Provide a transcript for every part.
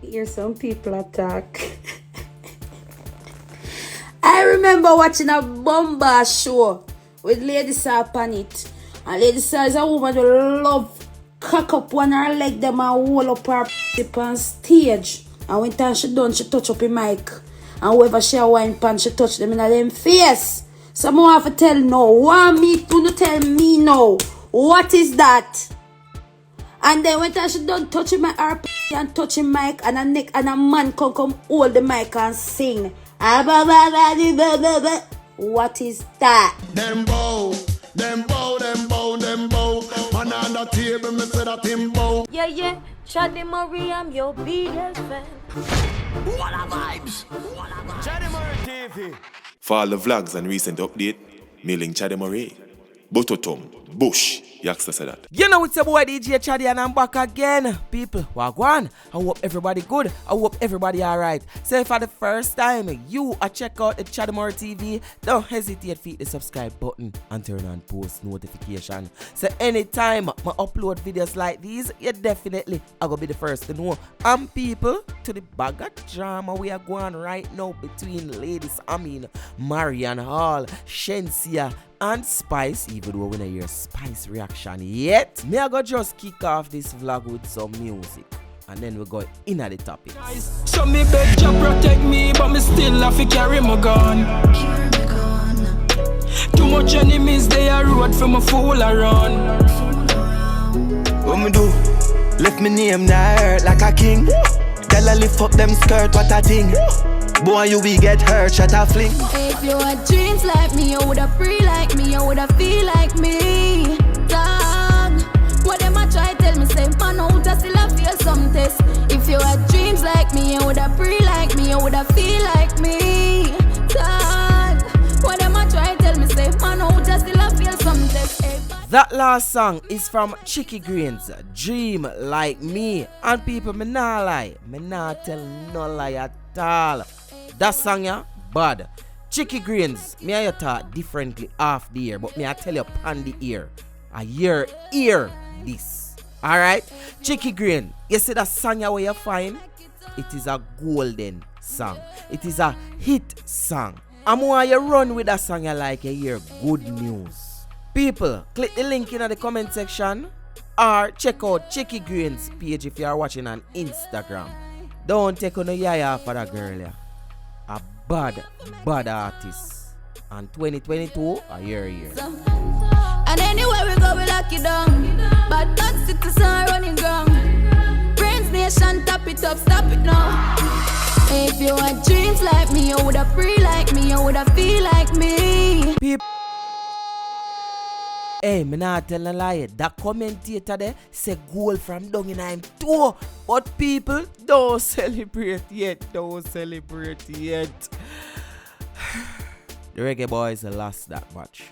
Hear some people attack. I remember watching a bomba show with Lady Saw on it. And Lady Saw is a woman who love cock up one her leg them and hold up her on stage. And when time she done, she touch up the mic. And whoever she a wine pan, she touch them in them face. So I have to tell no. Want me to tell me no. What is that? And then when she done touching my her and touching mic and a neck and a man come hold the mic and sing. What is that? Them bow. Man on the table, me say that him bow. Yeah, Chaddy Murray, I'm your biggest fan. What a vibes. Chaddy Murray TV. For all the vlogs and recent update, mailing Chaddy Murray. Bototom, Bush, Yaxter said that. You know it's your boy DJ Chaddy and I'm back again. People, wagwan. I hope everybody good. I hope everybody alright. So if for the first time you check out the Chaddy Murray TV, don't hesitate to hit the subscribe button and turn on post notification. So anytime I upload videos like these, you definitely are gonna be the first to know. And people, to the bag of drama we are going right now between ladies, Marian Hall, Shenseea and Spice, even though we don't hear Spice reaction yet. Me I go just kick off this vlog with some music and then we go in at the topic. So me beg to protect me, but me still have to carry my gun. Too much enemies, they are road for my fool around. What me do? Left me name now hurt like a king. Girl I lift up them skirt, what a thing. Boy, you will get hurt, shut a fling. If you had dreams like me, you woulda free like me, you woulda feel like me. Dog, what them a try tell me, say man out, I still a feel some test. If you had dreams like me, you woulda free like me, you woulda feel like me. Dog, what them a try tell me, say man out, I still a feel some test. That last song is from Chicky Green's Dream Like Me. And people, me nah lie, me nah tell no lie at all. That song ya, bad. Chicky Greens, me and you talk differently off the ear, but me I tell you on the ear. I hear this. Alright? Chicky Green, you see that song ya where you find? It is a golden song. It is a hit song. And why you run with that song ya like you hear good news. People, click the link in the comment section or check out Chicky Green's page if you are watching on Instagram. Don't take on a yaya for that girl ya. A bad artist. And 2022, a year. And anywhere we go, we lock it down. Bad citizens running ground. Brains nation, tap it up, stop it now. If you had dreams like me, you woulda free like me, you woulda feel like me. People. Hey, me not tell a lie. That commentator there say goal from down in him too. But people, don't celebrate yet. The Reggae Boys lost that match.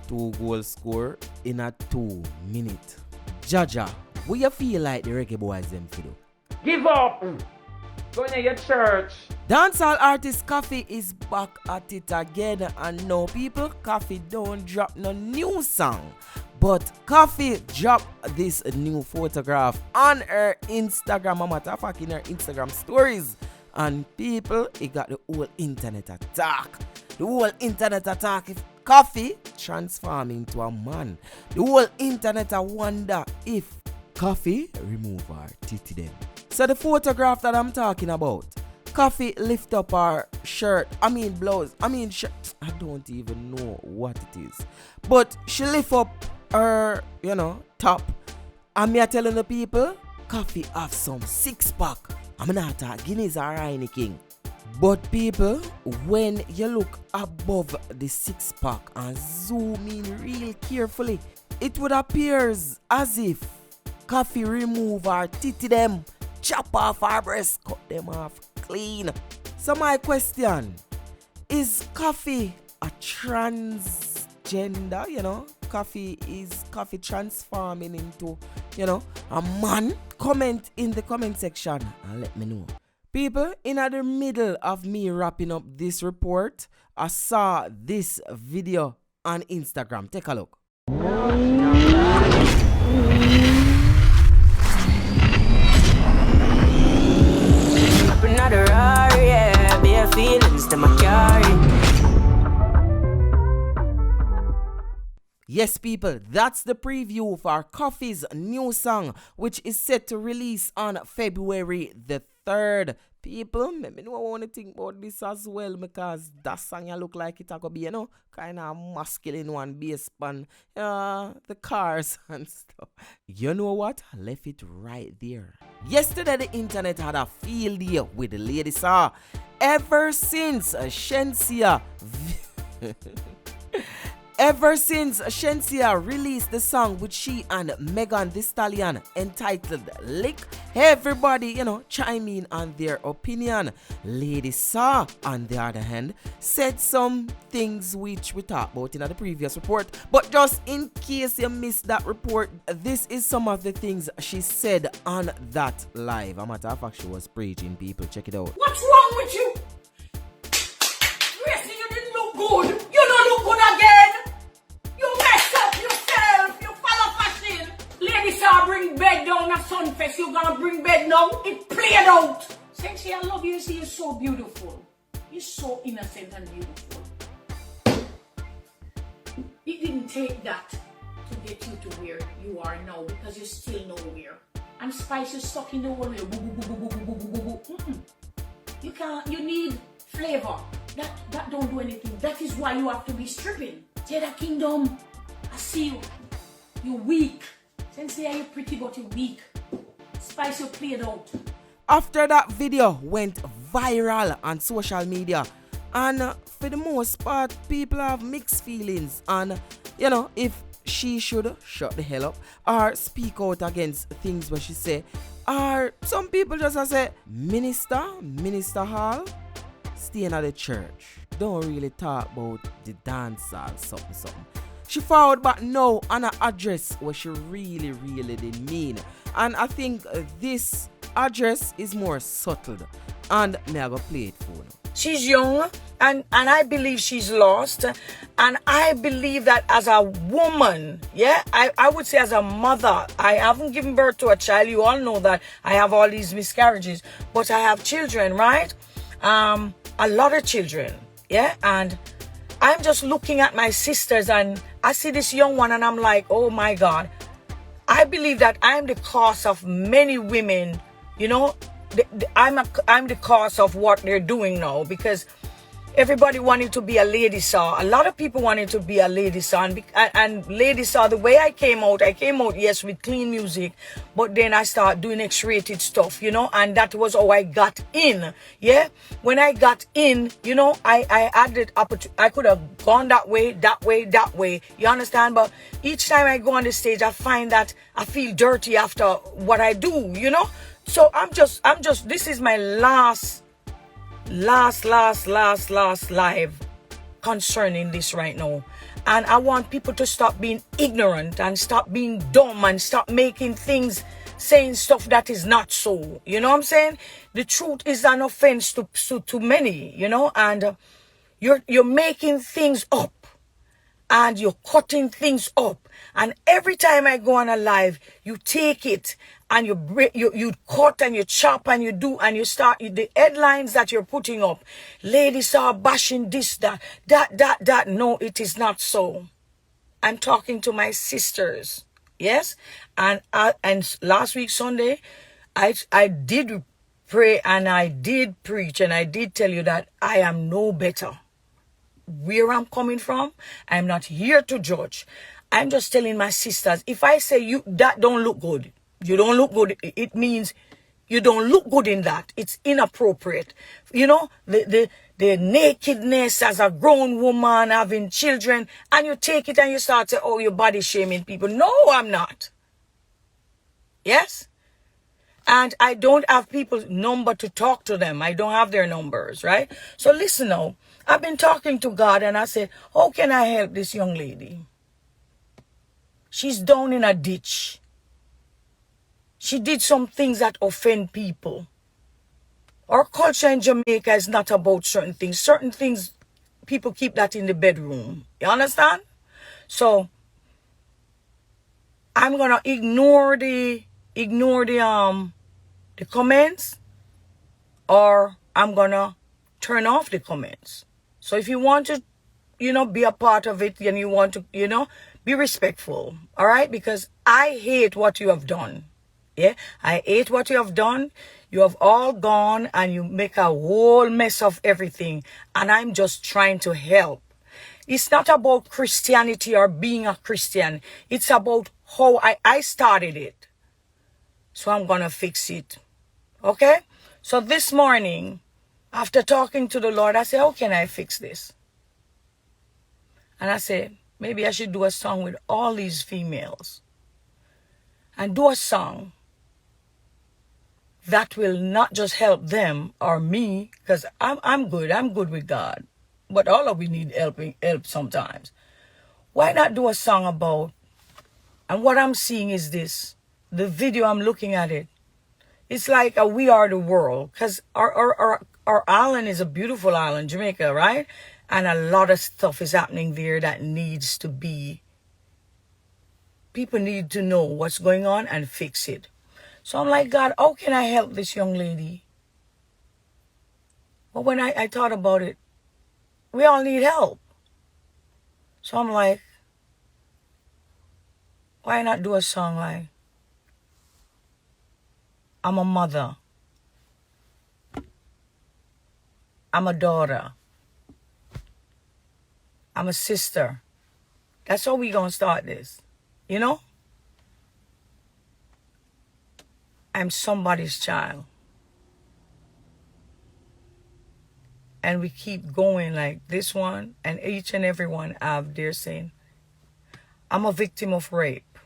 2 goals score in a 2 minutes. Jaja, what you feel like the Reggae Boys them for do? Give up! Go to your church. Dancehall artist Koffee is back at it again, and now people, Koffee don't drop no new song, but Koffee dropped this new photograph on her Instagram, a matter of fact in her Instagram stories, and people, it got the whole internet attack. The whole internet attack if Koffee transform into a man. The whole internet wonder if Koffee remove her titty them. So the photograph that I'm talking about, Koffee lift up her shirt, blouse, shirt. I don't even know what it is. But she lift up her, top. And me are telling the people, Koffee have some 6-pack. I'm not talking Guinness or anything. But people, when you look above the 6-pack and zoom in real carefully, it would appear as if Koffee remove her titty them. Chop off our breasts, cut them off clean. So my question, is Koffee a transgender, Koffee transforming into, a man? Comment in the comment section and let me know. People, in the middle of me wrapping up this report, I saw this video on Instagram. Take a look. Yes, people, that's the preview for Koffee's new song, which is set to release on February the 3rd. People, maybe I want to think about this as well, because that song you look like it could be, kind of masculine one based on the cars and stuff. You know what? I left it right there. Yesterday, the internet had a field day with the lady saw. Ever since Shenseea released the song with she and Megan Thee Stallion entitled Lick, everybody, chime in on their opinion. Lady Saw, on the other hand, said some things which we talked about in the previous report. But just in case you missed that report, this is some of the things she said on that live. A matter of fact, she was preaching, people. Check it out. What's wrong with you? Gracie, you didn't look good. You don't look good again. You messed up yourself. You follow fashion. Lady saw bring bed down at Sunfest. You gonna bring bed now? It played out. Shenseea, I love you. See, you're so beautiful. You're so innocent and beautiful. It didn't take that to get you to where you are now, because you're still nowhere. And Spice is stuck in the wall. You can't. You need flavor. That don't do anything. That is why you have to be stripping. Jada Kingdom, I see you. You're weak. Shenseea, you're pretty, but you're weak. Spice, you played out. After that video went viral on social media, and for the most part, people have mixed feelings on, if she should shut the hell up or speak out against things where she say, or some people just say, Minister Hall, staying at the church. Don't really talk about the dance or something. She forward back no on an address what she really didn't mean. And I think this address is more subtle. And me I go play it for you. She's young, and I believe she's lost. And I believe that as a woman, I would say as a mother, I haven't given birth to a child. You all know that I have all these miscarriages. But I have children, right? A lot of children, and I'm just looking at my sisters, and I see this young one, and I'm like, oh my God. I believe that I'm the cause of many women, I'm the cause of what they're doing now, because everybody wanted to be a lady saw. A lot of people wanted to be a lady saw, and lady saw, the way I came out, yes, with clean music, but then I started doing X-rated stuff, and that was how I got in. When I got in, I had the opportunity. I could have gone that way, you understand? But each time I go on the stage, I find that I feel dirty after what I do, So I'm just, this is my last live concerning this right now. And I want people to stop being ignorant and stop being dumb and stop making things, saying stuff that is not so. You know what I'm saying? The truth is an offense to many, and you're making things up. And you're cutting things up. And every time I go on a live, you take it and you cut and you chop and you do, and you start the headlines that you're putting up. Ladies are bashing this, that. No, it is not so. I'm talking to my sisters. Yes. And last week, Sunday, I did pray and I did preach and I did tell you that I am no better. Where I'm coming from, I'm not here to judge. I'm just telling my sisters, if I say you that don't look good, you don't look good, it means you don't look good in that. It's inappropriate. The nakedness as a grown woman having children, and you take it and you start to, oh, you're body shaming people. No, I'm not. Yes? And I don't have people's number to talk to them. I don't have their numbers, right? So listen now. I've been talking to God and I said, how can I help this young lady? She's down in a ditch. She did some things that offend people. Our culture in Jamaica is not about certain things. Certain things, people keep that in the bedroom. You understand? So, I'm going to ignore the comments, or I'm going to turn off the comments. So if you want to, be a part of it, and you want to, Be respectful, all right? Because I hate what you have done. Yeah, I hate what you have done. You have all gone and you make a whole mess of everything. And I'm just trying to help. It's not about Christianity or being a Christian. It's about how I started it. So I'm going to fix it. Okay? So this morning, after talking to the Lord, I said, how can I fix this? And I said, maybe I should do a song with all these females. And do a song that will not just help them or me, because I'm good with God. But all of we need help sometimes. Why not do a song about, and what I'm seeing is this, the video I'm looking at it, it's like a We Are the World, because our island is a beautiful island, Jamaica, right? And a lot of stuff is happening there that needs to be, people need to know what's going on and fix it. So I'm like, God, how can I help this young lady? But when I thought about it, we all need help. So I'm like, why not do a song like, I'm a mother, I'm a daughter, I'm a sister. That's how we gonna start this, you know? I'm somebody's child. And we keep going like this one, and each and every one have their saying, I'm a victim of rape.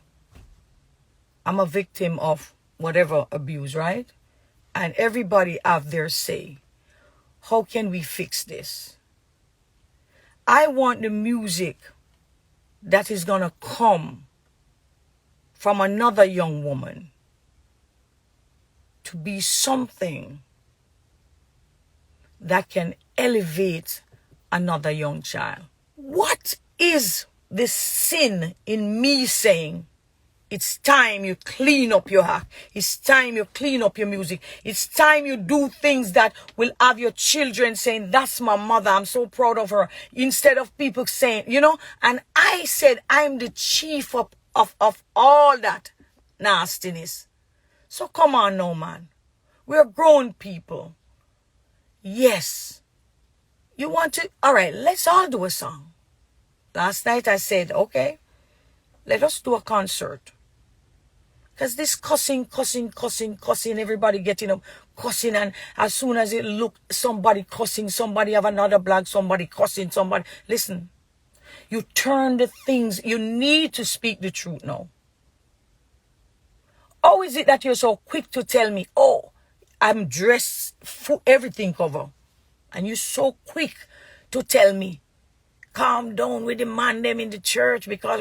I'm a victim of whatever abuse, right? And everybody have their say. How can we fix this? I want the music that is going to come from another young woman to be something that can elevate another young child. What is the sin in me saying, it's time you clean up your act. It's time you clean up your music. It's time you do things that will have your children saying, that's my mother, I'm so proud of her. Instead of people saying, you know, and I said, I'm the chief of all that nastiness. So come on now, man. We're grown people. Yes. You want to, all right, let's all do a song. Last night I said, okay, let us do a concert. Because this cussing, everybody getting up, cussing, and as soon as it look, somebody cussing, somebody have another blog, somebody cussing, somebody. Listen, you turn the things, you need to speak the truth now. How is it that you're so quick to tell me, oh, I'm dressed, full, everything cover. And you're so quick to tell me, calm down with the man them in the church because,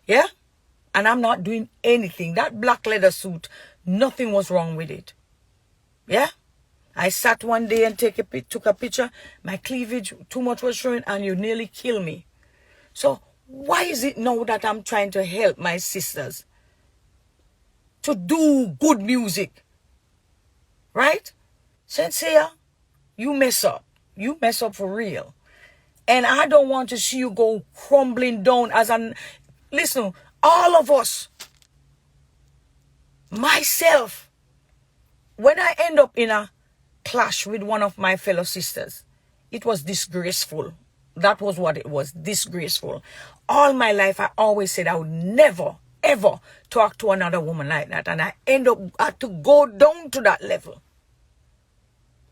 yeah? And I'm not doing anything. That black leather suit, nothing was wrong with it. Yeah? I sat one day and took a picture. My cleavage, too much was showing, and you nearly killed me. So why is it now that I'm trying to help my sisters to do good music? Right? Shenseea, you mess up. You mess up for real. And I don't want to see you go crumbling down as an... Listen, all of us, myself, when I end up in a clash with one of my fellow sisters, it was disgraceful. That was what it was, disgraceful. All my life, I always said I would never, ever talk to another woman like that. And I end up had to go down to that level.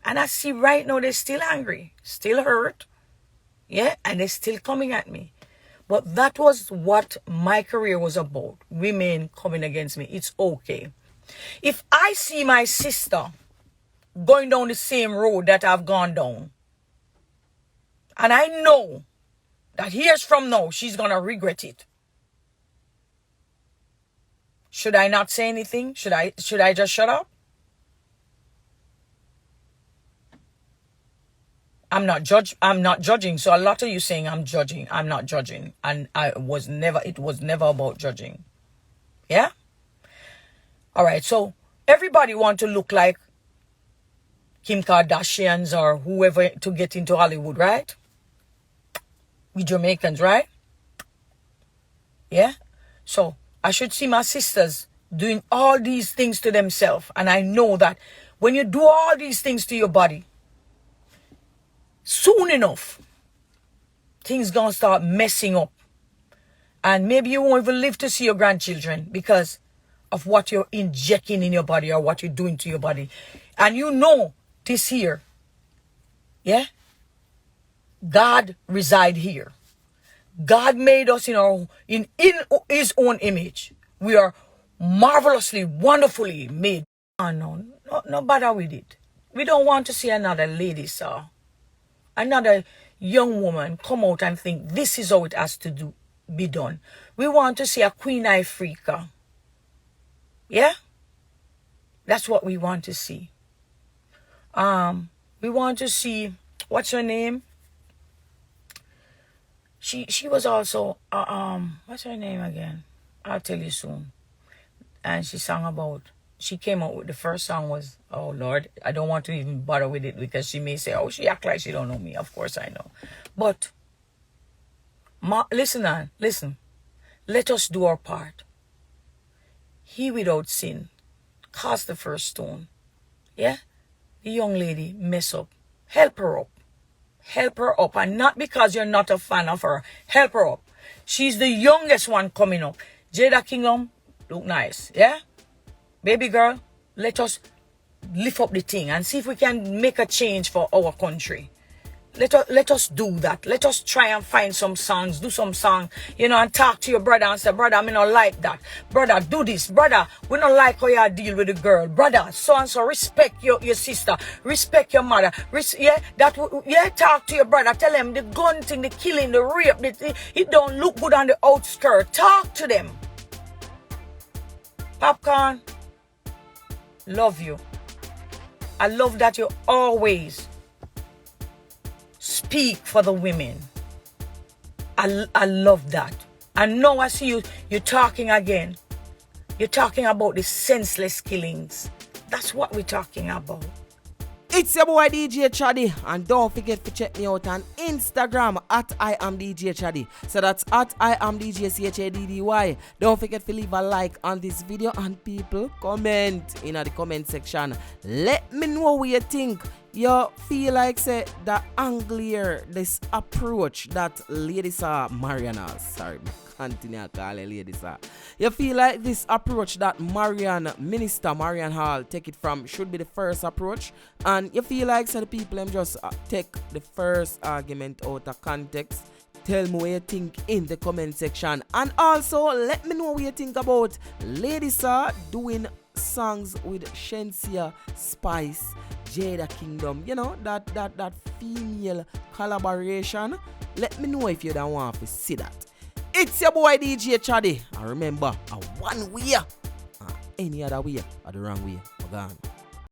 And I see right now they're still angry, still hurt. Yeah, and they're still coming at me. But that was what my career was about. Women coming against me. It's okay. If I see my sister going down the same road that I've gone down, and I know that years from now, she's going to regret it. Should I not say anything? Should I just shut up? I'm not judging. So a lot of you saying I'm judging. I'm not judging. And it was never about judging. Yeah? All right. So everybody want to look like Kim Kardashians or whoever to get into Hollywood, right? We Jamaicans, right? Yeah? So I should see my sisters doing all these things to themselves. And I know that when you do all these things to your body, soon enough, things gonna start messing up. And maybe you won't even live to see your grandchildren because of what you're injecting in your body or what you're doing to your body. And you know this here. Yeah? God reside here. God made us in his own image. We are marvelously, wonderfully made. Oh, no bother with it. We don't want to see another lady, sir. Another young woman come out and think this is how it has to be done. We want to see a Queen Ifrica. Yeah? That's what we want to see. We want to see, what's her name? She was also, what's her name again? I'll tell you soon. And she sang about, she came out with the first song was, oh Lord, I don't want to even bother with it because she may say, oh, she act like she don't know me. Of course I know. But, listen. Let us do our part. He without sin cast the first stone. Yeah? The young lady mess up. Help her up. Help her up. And not because you're not a fan of her. Help her up. She's the youngest one coming up. Jada Kingdom, look nice. Yeah? Baby girl, let us lift up the thing and see if we can make a change for our country. Let us do that. Let us try and find some songs, do some song, and talk to your brother and say, brother, I don't like that. Brother, do this. Brother, we don't like how you deal with the girl. Brother, so and so, respect your sister. Respect your mother. Talk to your brother. Tell them the gun thing, the killing, the rape, it don't look good on the outskirts. Talk to them. Popcorn, love you. I love that you always speak for the women. I love that. And now I see you're talking again. You're talking about the senseless killings. That's what we're talking about. It's your boy DJ Chaddy, and don't forget to check me out on Instagram at I am DJ Chaddy. So that's at I am DJ CHADDY. Don't forget to leave a like on this video, and people comment in the comment section. Let me know what you think. You feel like say the angle, this approach that Lady Sir Mariana, sorry, continue calling Lady Sir. You feel like this approach that Minister Marian Hall take it from should be the first approach, and you feel like say the people them just take the first argument out of context. Tell me what you think in the comment section, and also let me know what you think about Lady Sir doing songs with Shenseea, Spice, Jada Kingdom, that female collaboration. Let me know if you don't want to see that. It's your boy DJ Chaddy, and remember, one way, any other way are the wrong way. We're gone.